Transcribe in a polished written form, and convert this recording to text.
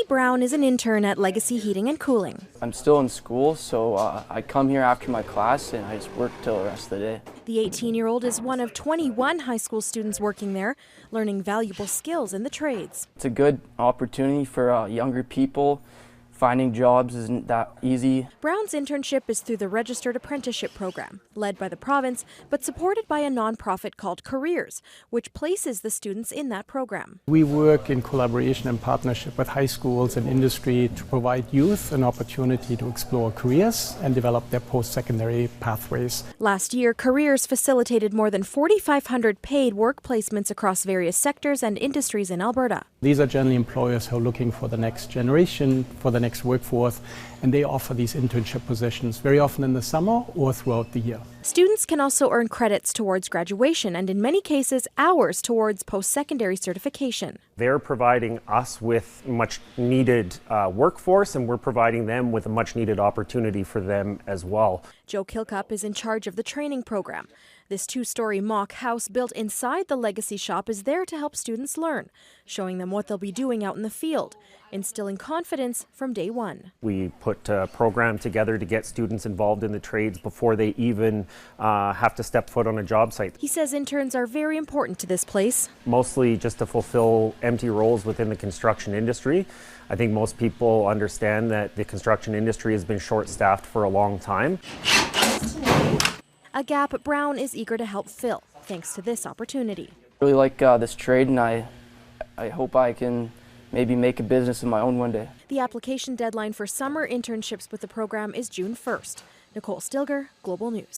Brown is an intern at Legacy Heating and Cooling. I'm still in school, so I come here after my class and I just work till the rest of the day. The 18-year-old is one of 21 high school students working there, learning valuable skills in the trades. It's a good opportunity for younger people. Finding jobs isn't that easy. Brown's internship is through the Registered Apprenticeship Program, led by the province, but supported by a nonprofit called Careers, which places the students in that program. We work in collaboration and partnership with high schools and industry to provide youth an opportunity to explore careers and develop their post-secondary pathways. Last year, Careers facilitated more than 4,500 paid work placements across various sectors and industries in Alberta. These are generally employers who are looking for the next generation, for the next workforce, and they offer these internship positions very often in the summer or throughout the year. Students can also earn credits towards graduation and in many cases hours towards post-secondary certification. They're providing us with much needed workforce, and we're providing them with a much needed opportunity for them as well. Joe Kilcup is in charge of the training program. This two-story mock house built inside the Legacy shop is there to help students learn, showing them what they'll be doing out in the field, instilling confidence from day one. We put a program together to get students involved in the trades before they even have to step foot on a job site. He says interns are very important to this place. Mostly just to fulfill empty roles within the construction industry. I think most people understand that the construction industry has been short-staffed for a long time. A gap Brown is eager to help fill, thanks to this opportunity. I really like this trade, and I hope I can maybe make a business of my own one day. The application deadline for summer internships with the program is June 1st. Nicole Stilger, Global News.